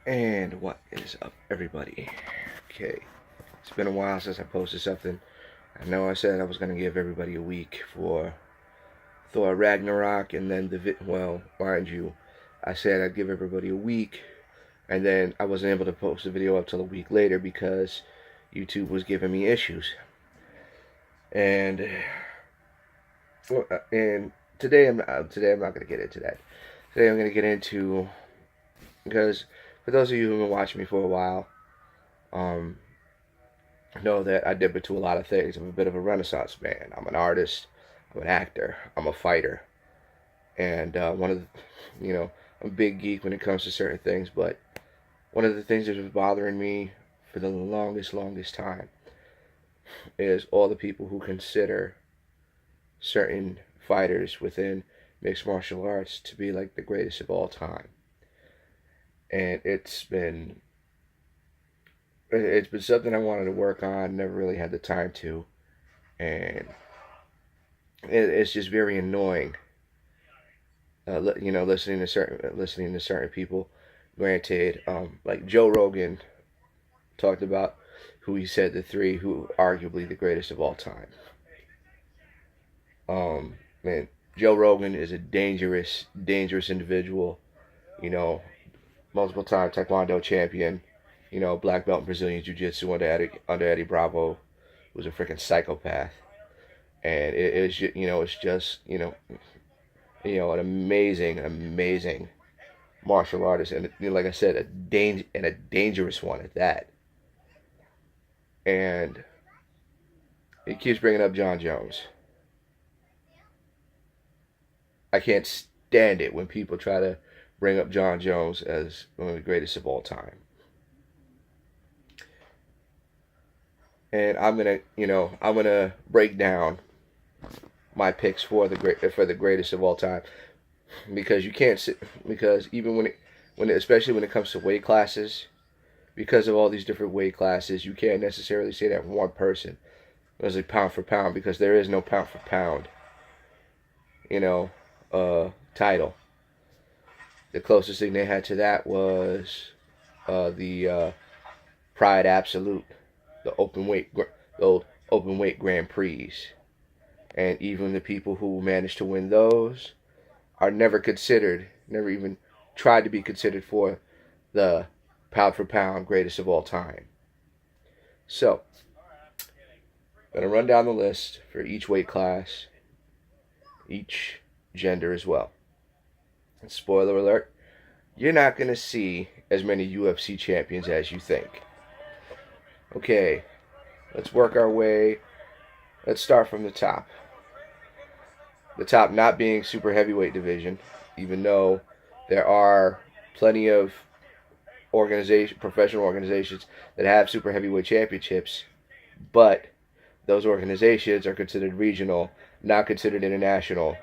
And what is up, everybody? Okay, it's been a while since I posted something. I know I said I was going to give everybody a week for Thor Ragnarok, and then well, mind you, I said I'd give everybody a week, and then I wasn't able to post the video up till a week later because YouTube was giving me issues. And today I'm not going to get into that. Today I'm going to get into, because for those of you who've been watching me for a while, know that I dip into a lot of things. I'm a bit of a renaissance man. I'm an artist. I'm an actor. I'm a fighter. And I'm a big geek when it comes to certain things. But one of the things that was bothering me for the longest time is all the people who consider certain fighters within mixed martial arts to be like the greatest of all time. And it's been something I wanted to work on, never really had the time to, and it's just very annoying. Listening to certain people. Granted, like Joe Rogan talked about who he said the three who arguably the greatest of all time. Man, Joe Rogan is a dangerous individual. You know, multiple time Taekwondo champion. Black belt in Brazilian Jiu Jitsu under Eddie Bravo, who's a freaking psychopath, and it's just an amazing martial artist, and like I said, a dangerous one at that. And he keeps bringing up John Jones. I can't stand it when people try to bring up John Jones as one of the greatest of all time. And I'm gonna break down my picks for the greatest of all time, because you can't sit, because even especially when it comes to weight classes, because of all these different weight classes, you can't necessarily say that one person was like pound for pound, because there is no pound for pound title. The closest thing they had to that was the Pride Absolute, the old open weight Grand Prix, and even the people who managed to win those are never even tried to be considered for the pound for pound greatest of all time. So, I'm gonna run down the list for each weight class, each gender as well. And spoiler alert, you're not gonna see as many UFC champions as you think. Okay, let's work our way. Let's start from the top. The top not being super heavyweight division, even though there are plenty of professional organizations that have super heavyweight championships, but those organizations are considered regional, not considered international.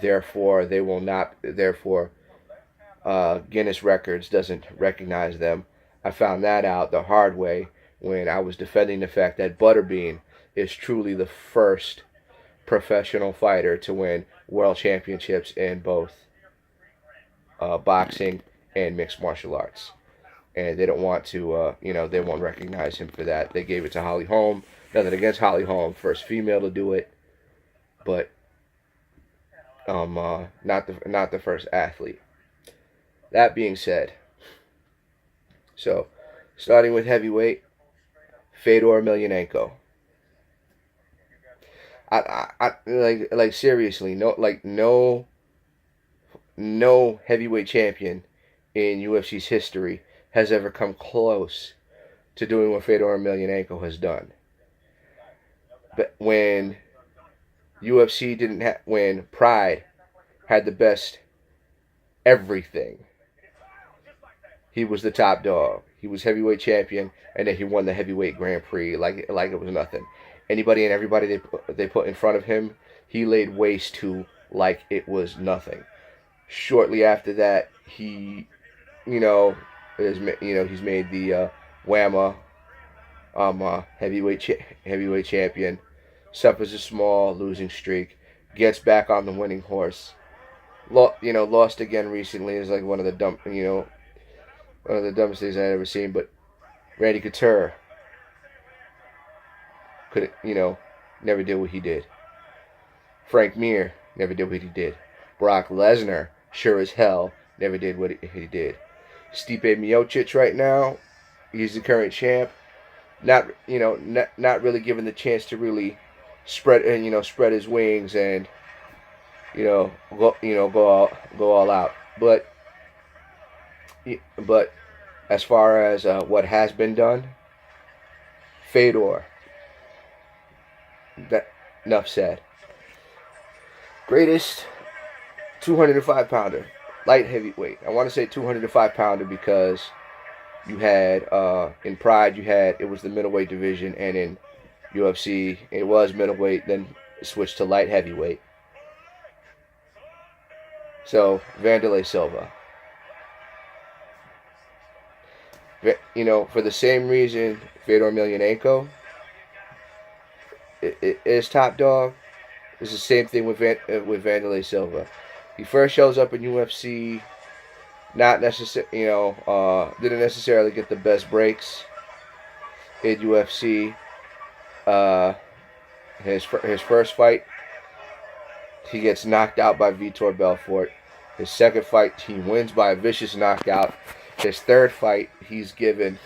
Therefore, they will not. Therefore, Guinness Records doesn't recognize them. I found that out the hard way when I was defending the fact that Butterbean is truly the first professional fighter to win world championships in both boxing and mixed martial arts. And they don't want to, they won't recognize him for that. They gave it to Holly Holm. Nothing against Holly Holm, first female to do it, but not the first athlete. That being said, so starting with heavyweight, Fedor Emelianenko. I like seriously, no heavyweight champion in UFC's history has ever come close to doing what Fedor Emelianenko has done. But when when Pride had the best everything, he was the top dog. He was heavyweight champion, and then he won the heavyweight Grand Prix like it was nothing. Anybody and everybody they put in front of him, he laid waste to like it was nothing. Shortly after that, he's made the WAMA heavyweight champion. Suffers a small losing streak, gets back on the winning horse. Lost again recently. Is like one of the one of the dumbest things I've ever seen. But Randy Couture could, never did what he did. Frank Mir never did what he did. Brock Lesnar, sure as hell, never did what he did. Stipe Miocic right now, he's the current champ. Not really given the chance to really spread his wings and go all out. But as far as what has been done, Fedor. That enough said. Greatest 205 pounder, light heavyweight. I want to say 205 pounder because you had in Pride it was the middleweight division, and in UFC it was middleweight, then switched to light heavyweight. So Vanderlei Silva. For the same reason Fedor Emelianenko is top dog. It's the same thing with Vanderlei Silva. He first shows up in UFC, not necessarily, didn't necessarily get the best breaks in UFC. His first fight, he gets knocked out by Vitor Belfort. His second fight, he wins by a vicious knockout. His third fight, he's given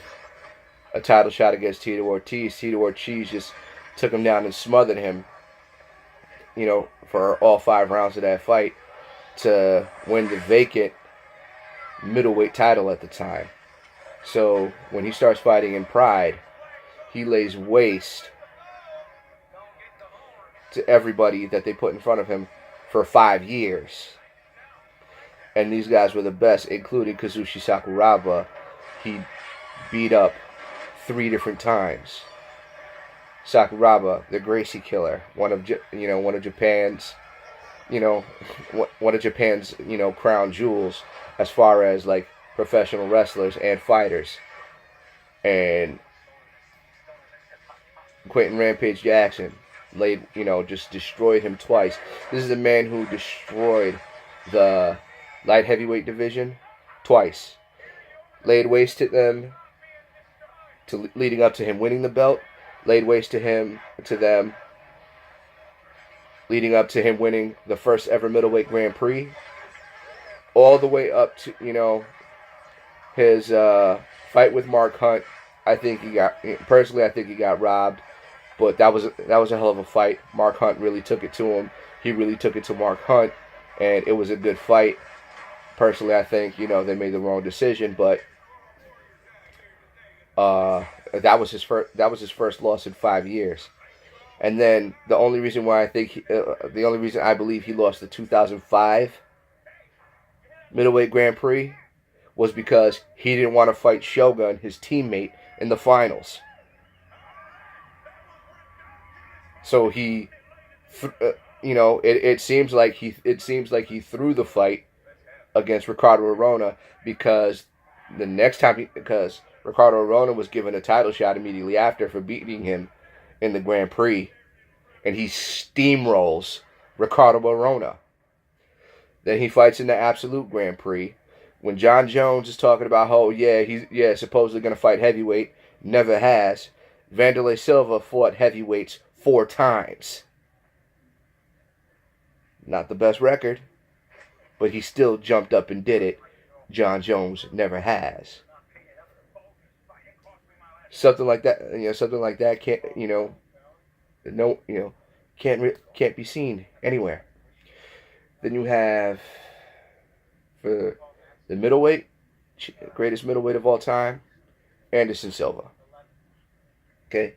a title shot against Tito Ortiz. Tito Ortiz just took him down and smothered him, for all 5 rounds of that fight to win the vacant middleweight title at the time. So when he starts fighting in Pride, he lays waste to everybody that they put in front of him for 5 years. And these guys were the best, including Kazushi Sakuraba. He beat up 3 different times. Sakuraba, the Gracie Killer, one of Japan's crown jewels as far as like professional wrestlers and fighters. And Quentin Rampage Jackson just destroyed him twice. This is a man who destroyed the light heavyweight division twice. Laid waste to them leading up to him winning the belt. Laid waste to them leading up to him winning the first ever middleweight Grand Prix. All the way up to, his fight with Mark Hunt. I think he got robbed. But that was a hell of a fight. Mark Hunt really took it to him. He really took it to Mark Hunt. And it was a good fight. Personally, I think, they made the wrong decision, but that was his first loss in 5 years. And then the only reason I believe he lost the 2005 middleweight Grand Prix was because he didn't want to fight Shogun, his teammate, in the finals. So he, it seems like he threw the fight against Ricardo Arona because Ricardo Arona was given a title shot immediately after for beating him in the Grand Prix, and he steamrolls Ricardo Arona. Then he fights in the Absolute Grand Prix. When John Jones is talking about, he's supposedly going to fight heavyweight, never has. Vanderlei Silva fought heavyweights 4 times. Not the best record, but he still jumped up and did it. John Jones never has. Something like that can't be seen anywhere. Then you have for the middleweight, greatest middleweight of all time, Anderson Silva. Okay,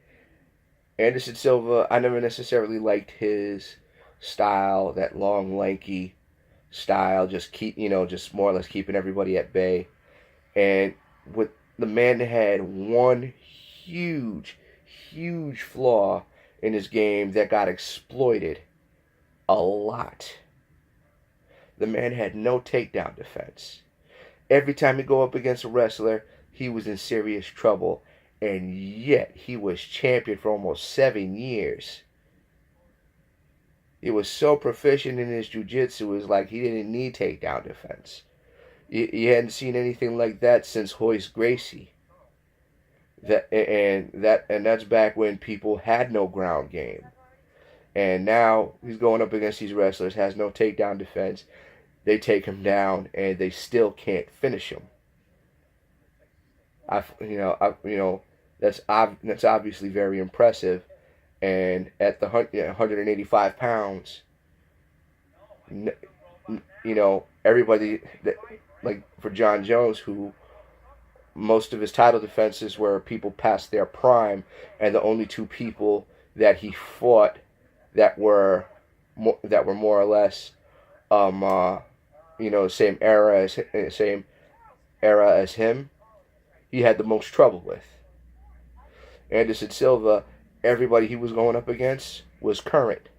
Anderson Silva. I never necessarily liked his style, that long, lanky style, just more or less keeping everybody at bay. And with the man that had one huge flaw in his game that got exploited a lot. The man had no takedown defense. Every time he'd go up against a wrestler, he was in serious trouble. And yet, he was champion for almost 7 years. He was so proficient in his jiu-jitsu, it was like he didn't need takedown defense. You hadn't seen anything like that since Hoist Gracie. That's back when people had no ground game. And now he's going up against these wrestlers, has no takedown defense. They take him down, and they still can't finish him. That's obviously very impressive. And at the 185 pounds, everybody like for John Jones, who most of his title defenses were people past their prime, and the only two people that he fought that were more or less same era as him, he had the most trouble with. Anderson Silva, everybody he was going up against was current.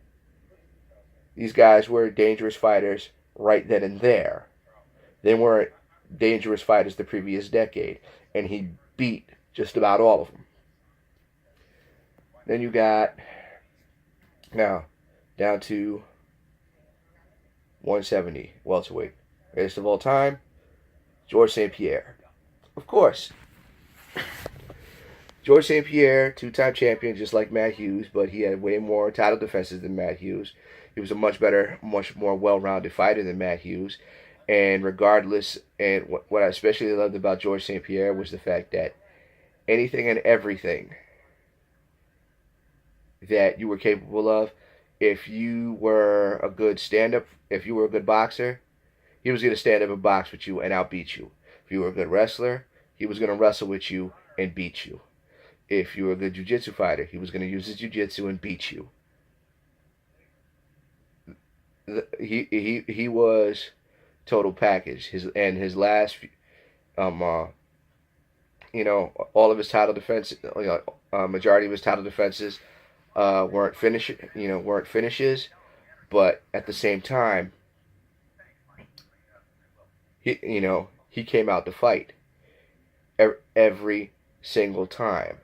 These guys were dangerous fighters right then and there. They weren't dangerous fighters the previous decade, and he beat just about all of them. Then you got, now, down to 170, welterweight. Greatest of all time, Georges St. Pierre. Of course. Georges St. Pierre, two-time champion, just like Matt Hughes, but he had way more title defenses than Matt Hughes. He was a much more well-rounded fighter than Matt Hughes. And regardless, and what I especially loved about Georges St. Pierre was the fact that anything and everything that you were capable of, if you were a good stand-up, if you were a good boxer, he was going to stand up and box with you and outbeat you. If you were a good wrestler, he was going to wrestle with you and beat you. If you were a good jiu-jitsu fighter, he was going to use his jiu-jitsu and beat you. He was total package. His last, all of his title defense, majority of his title defenses, weren't finishes, but at the same time, he came out to fight every single time,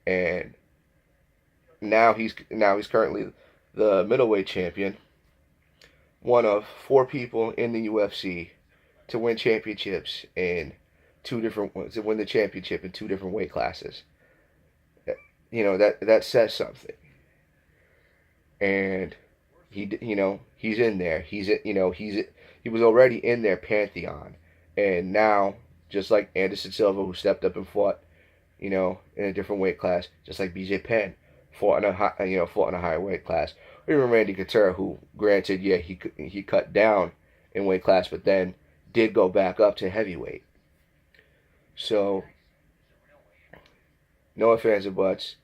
and now he's currently the middleweight champion, one of 4 people in the UFC to win championships in to win the championship in 2 different weight classes. That says something. And he's in there. He was already in their pantheon, and now, just like Anderson Silva, who stepped up and fought, in a different weight class, just like BJ Penn fought in a higher weight class. Or even Randy Couture, who, granted, yeah, he cut down in weight class, but then did go back up to heavyweight. So, no ifs, ands, or buts.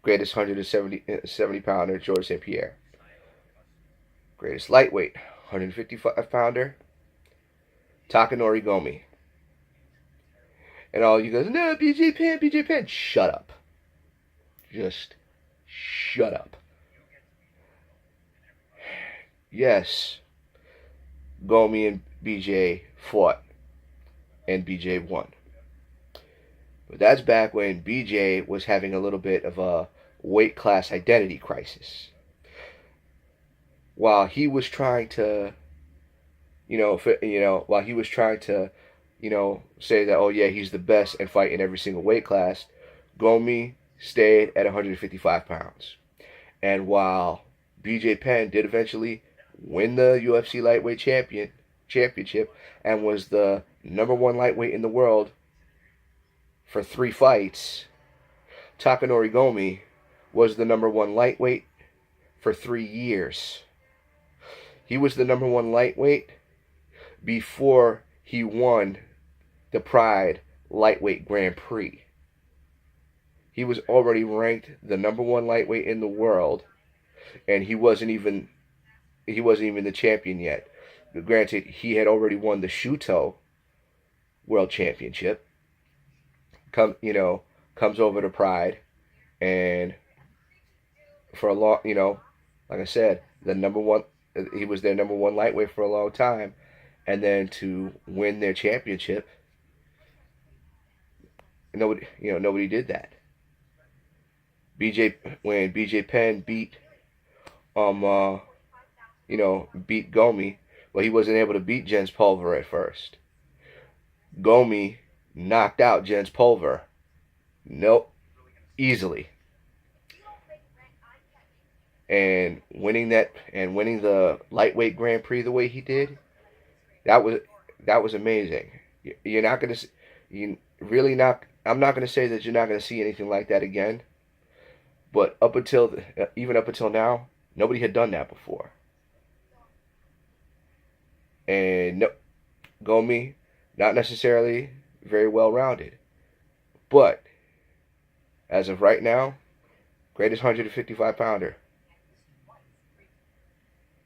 Greatest 170 pounder, Georges St. Pierre. Greatest lightweight, 155 pounder, Takanori Gomi. And all you guys, no, BJ Penn. Shut up. Just shut up. Yes, Gomi and BJ fought, and BJ won. But that's back when BJ was having a little bit of a weight class identity crisis. While he was trying to, say that, oh yeah, he's the best and fight in every single weight class, Gomi stayed at 155 pounds. And while BJ Penn did eventually win the UFC lightweight championship and was the #1 lightweight in the world for 3 fights, Takanori Gomi was the #1 lightweight for 3 years. He was the #1 lightweight before he won the Pride Lightweight Grand Prix. He was already ranked the #1 lightweight in the world, and he wasn't even the champion yet. Granted, he had already won the Shuto World Championship. Comes over to Pride, and for a long, like I said, he was their #1 lightweight for a long time, and then to win their championship, nobody did that. When BJ Penn beat Gomi Well, he wasn't able to beat Jens Pulver at first. Gomi knocked out Jens Pulver. Nope, easily. And winning the lightweight Grand Prix the way he did, that was amazing. You're not gonna, you really not. I'm not gonna say that you're not gonna see anything like that again. But even up until now, nobody had done that before. And no, Gomi, not necessarily very well rounded, but as of right now, greatest 155 pounder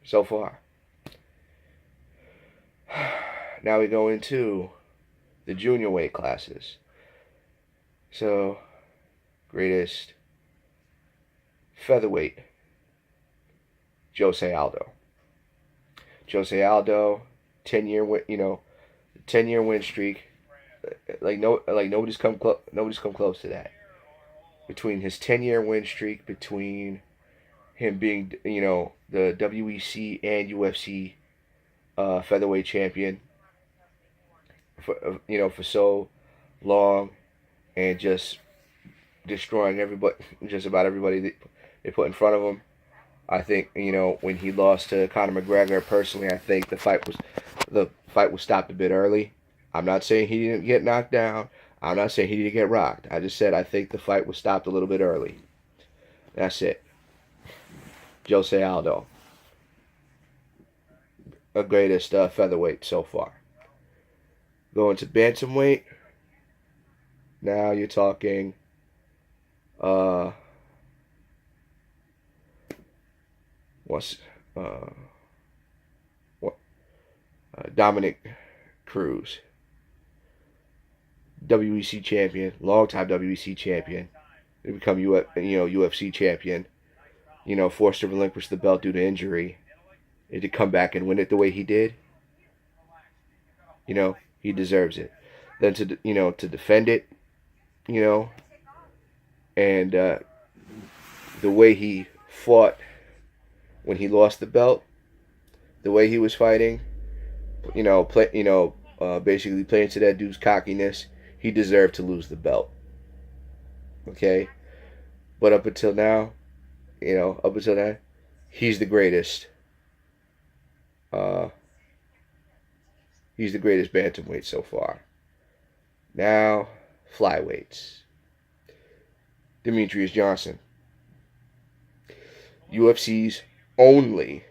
so far. Now we go into the junior weight classes. So, greatest featherweight, Jose Aldo. Jose Aldo, 10-year win, 10-year win streak. Nobody's come close to that. Between his 10-year win streak, between him being, the WEC and UFC featherweight champion for so long, and just destroying just about everybody they put in front of him. I think when he lost to Conor McGregor, personally, I think the fight was stopped a bit early. I'm not saying he didn't get knocked down. I'm not saying he didn't get rocked. I just said I think the fight was stopped a little bit early. That's it. Jose Aldo, a greatest featherweight so far. Going to bantamweight. Now you're talking Dominic Cruz, WEC champion, longtime WEC champion, to become UFC champion. Forced to relinquish the belt due to injury, and to come back and win it the way he did. He deserves it. Then to defend it, and the way he fought when he lost the belt, the way he was fighting, basically playing to that dude's cockiness, he deserved to lose the belt. Okay, but up until now, he's the greatest. He's the greatest bantamweight so far. Now, flyweights. Demetrius Johnson, UFC's only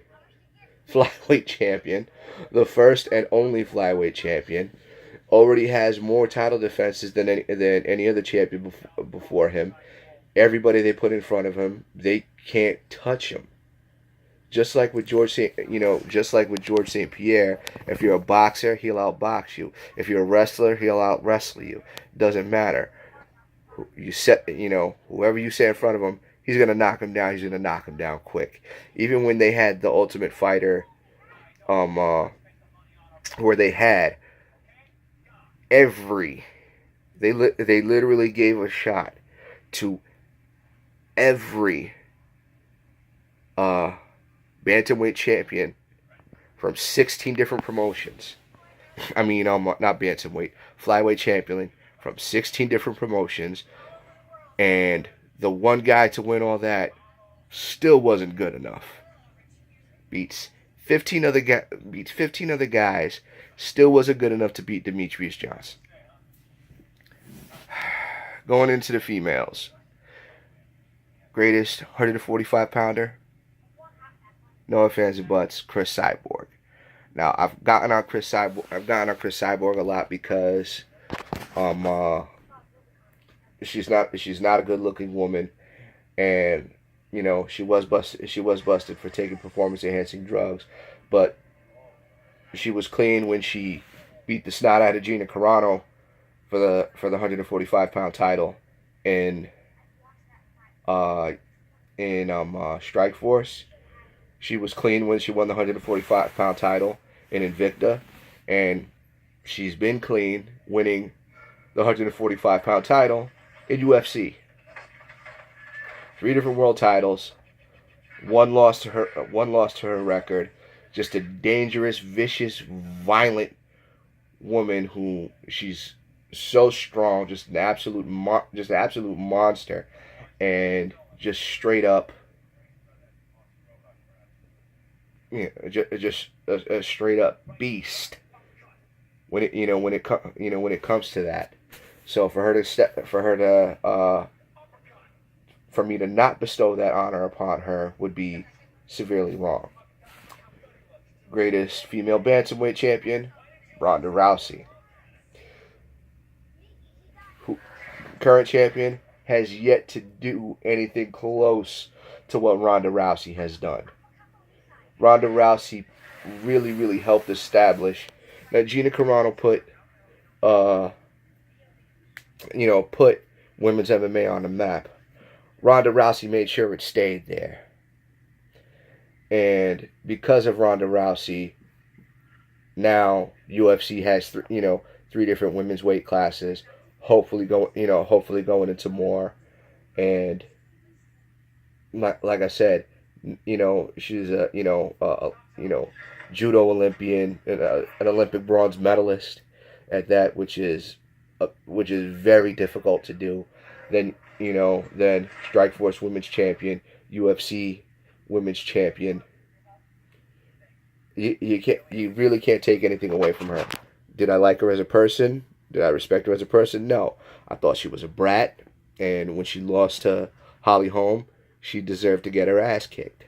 flyweight champion, the first and only flyweight champion, already has more title defenses than any other champion before him. Everybody they put in front of him, they can't touch him. Just like with George St. Pierre, if you're a boxer, he'll outbox you. If you're a wrestler, he'll out-wrestle you. Doesn't matter. Whoever you set in front of him, he's gonna knock him down. He's gonna knock him down quick. Even when they had the Ultimate Fighter, where they had they literally gave a shot to every bantamweight champion from 16 different promotions. Not bantamweight, flyweight champion from 16 different promotions, and the one guy to win all that still wasn't good enough. Beats 15 other guys, still wasn't good enough to beat Demetrius Johnson. Going into the females. Greatest 145 pounder, no offense but Chris Cyborg. Now I've gotten on Chris Cyborg a lot because she's not a good looking woman, and she was busted for taking performance enhancing drugs, but she was clean when she beat the snot out of Gina Carano for the 145 pound title in Strikeforce. She was clean when she won the 145 pound title in Invicta, and she's been clean winning the 145 pound title in UFC. 3 different world titles, one loss to her record. just a dangerous, vicious, violent woman who she's so strong, just an absolute monster, and just straight up, just a straight up beast when it comes to that. So for me to not bestow that honor upon her would be severely wrong. Greatest female bantamweight champion, Ronda Rousey. Current champion, has yet to do anything close to what Ronda Rousey has done. Ronda Rousey really, really helped establish that Gina Carano put women's MMA on the map. Ronda Rousey made sure it stayed there. And because of Ronda Rousey, now UFC has three different women's weight classes. Hopefully going into more. And like I said, she's a judo Olympian, an Olympic bronze medalist at that, which is very difficult to do. Then Strikeforce women's champion, UFC women's champion. You really can't take anything away from her. Did I like her as a person? Did I respect her as a person? No. I thought she was a brat, and when she lost to Holly Holm, she deserved to get her ass kicked.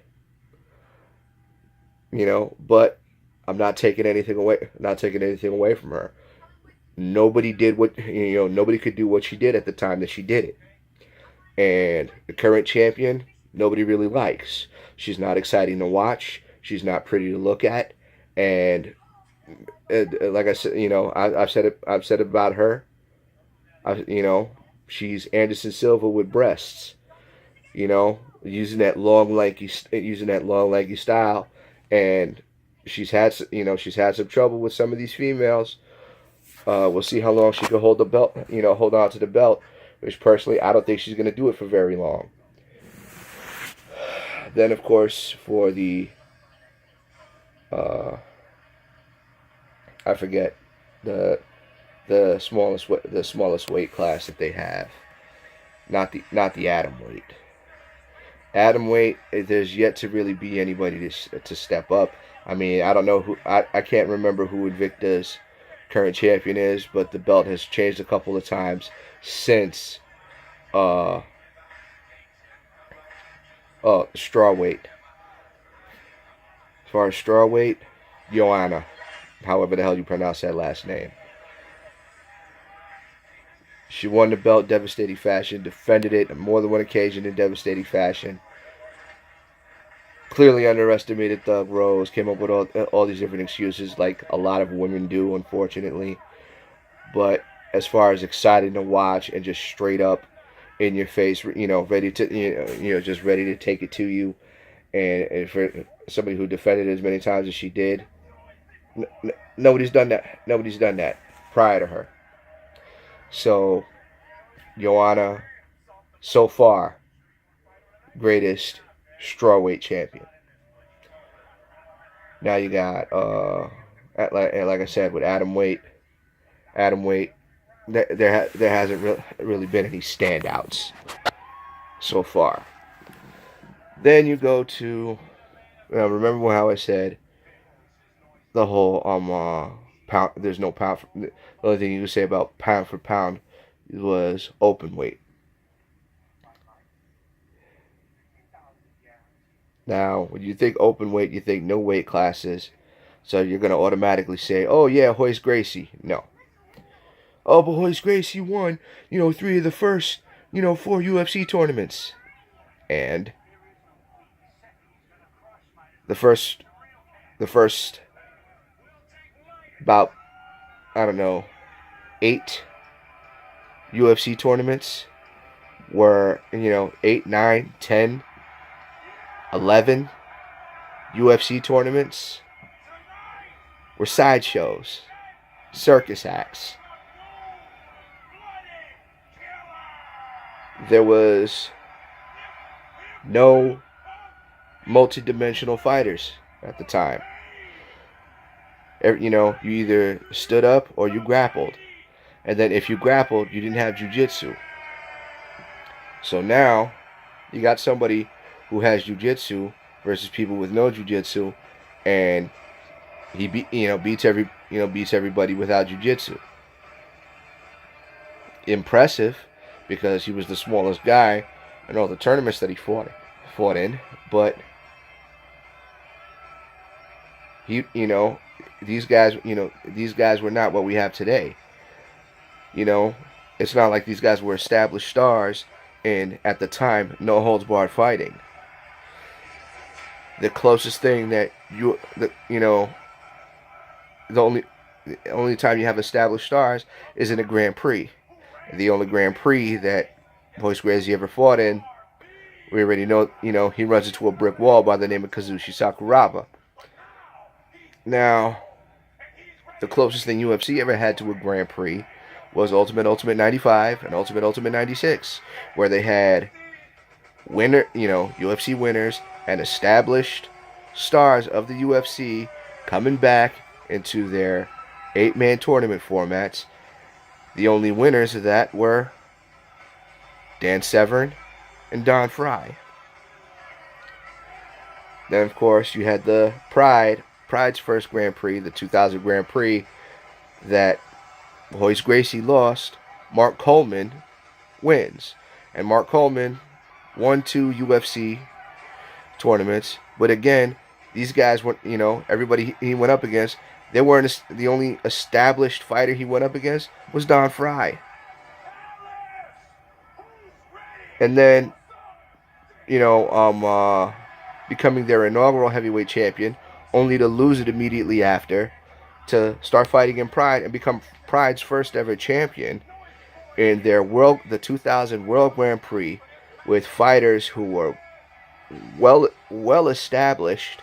But I'm not taking anything away from her. Nobody could do what she did at the time that she did it. And the current champion, nobody really likes. She's not exciting to watch. She's not pretty to look at. And like I said, I've said it about her. She's Anderson Silva with breasts. Using that long lanky style, and she's had some trouble with some of these females. We'll see how long she can hold on to the belt. Which personally, I don't think she's going to do it for very long. Then, of course, for the I forget the smallest weight class that they have. Not the atom weight. Atom weight, there's yet to really be anybody to step up. I mean, I don't know who. I can't remember who Invicta's current champion is, but the belt has changed a couple of times since straw weight. As far as straw weight, Joanna, however the hell you pronounce that last name. She won the belt devastating fashion, defended it on more than one occasion in devastating fashion. Clearly underestimated Thug Rose, came up with all these different excuses like a lot of women do, unfortunately. But as far as exciting to watch and just straight up in your face, ready to, just ready to take it to you, and for somebody who defended it as many times as she did, nobody's done that. Nobody's done that prior to her. So, Joanna, so far, greatest strawweight champion. Now you got, like I said, with atom weight, there hasn't really been any standouts so far. Then you go to, remember how I said the whole pound. There's no pound. The only thing you could say about pound for pound was open weight. Now, when you think open weight, you think no weight classes. So you're going to automatically say, oh, yeah, Royce Gracie. No. Oh, but Royce Gracie won, 3 of the first, 4 UFC tournaments. And the first about, 8 UFC tournaments were, 8, 9, 10, 11 UFC tournaments were sideshows, circus acts. There was no multi-dimensional fighters at the time. You know, you either stood up or you grappled. And then if you grappled, you didn't have jiu-jitsu. So now you got somebody who has jiu-jitsu versus people with no jiu-jitsu, and he beats everybody without jiu-jitsu. Impressive, because he was the smallest guy in all the tournaments that he fought in. But these guys were not what we have today. You know, it's not like these guys were established stars in, at the time, no holds barred fighting. The closest thing that the only time you have established stars is in a Grand Prix. The only Grand Prix that Royce Gracie ever fought in, we already know, he runs into a brick wall by the name of Kazushi Sakuraba. Now, the closest thing UFC ever had to a Grand Prix was Ultimate 95 and Ultimate 96, where they had UFC winners and established stars of the UFC coming back into their 8-man tournament formats. The only winners of that were Dan Severn and Don Fry. Then, of course, you had the Pride's first Grand Prix, the 2000 Grand Prix, that Royce Gracie lost. Mark Coleman wins. And Mark Coleman won 2 UFC tournaments. But again, these guys weren't, everybody he went up against, they weren't. The only established fighter he went up against was Don Fry. And then, becoming their inaugural heavyweight champion, only to lose it immediately after, to start fighting in Pride and become Pride's first ever champion in the 2000 World Grand Prix, with fighters who were well established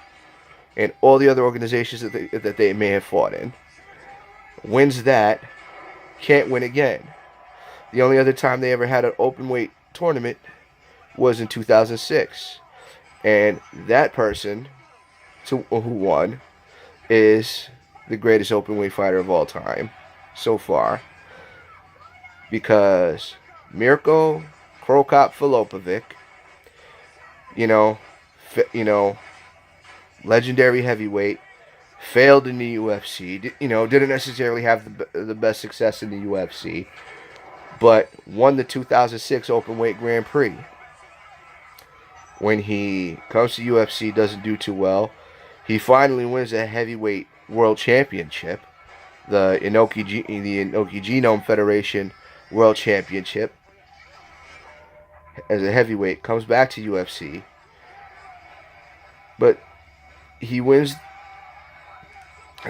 in all the other organizations that they may have fought in. Wins that, can't win again. The only other time they ever had an open weight tournament was in 2006. And that person who won is the greatest open weight fighter of all time so far, because Mirko Krokop Filopovic, legendary heavyweight, failed in the UFC. Didn't necessarily have the best success in the UFC, but won the 2006 open weight Grand Prix. When he comes to UFC, doesn't do too well. He finally wins a heavyweight world championship, the Inoki Genome Federation World Championship, as a heavyweight. Comes back to UFC, but he wins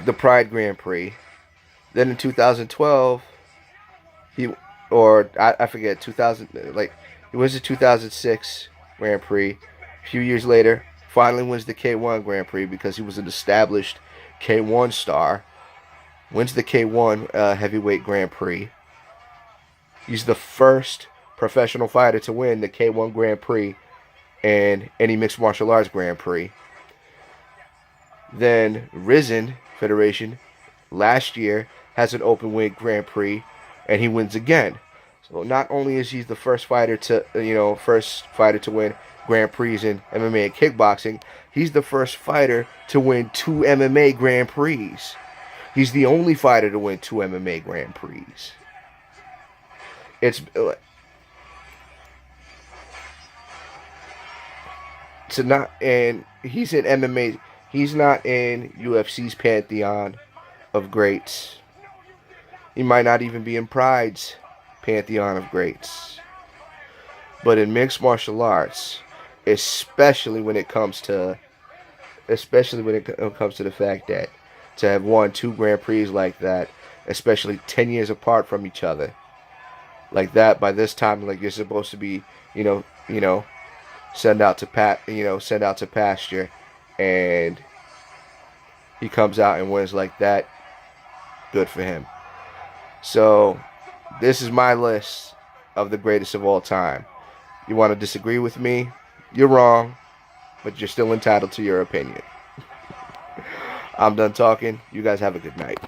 the Pride Grand Prix. Then in 2012, he wins the 2006 Grand Prix. A few years later, finally wins the K1 Grand Prix because he was an established K1 star. Wins the K1 heavyweight Grand Prix. He's the first professional fighter to win the K1 Grand Prix and any mixed martial arts Grand Prix. Then Risen Federation last year has an open weight Grand Prix, and he wins again. So not only is he the first fighter to win Grand Prix in MMA and kickboxing, he's the first fighter to win 2 MMA Grand Prix. He's the only fighter to win 2 MMA Grand Prix. He's in MMA. He's not in UFC's pantheon of greats. He might not even be in Pride's pantheon of greats. But in mixed martial arts, especially when it comes to the fact that to have won 2 Grand Prix like that, especially 10 years apart from each other, like that, by this time, like, you're supposed to be, send out to pasture, and he comes out and wins like that. Good for him. So this is my list of the greatest of all time. You want to disagree with me? You're wrong, but you're still entitled to your opinion. I'm done talking. You guys have a good night.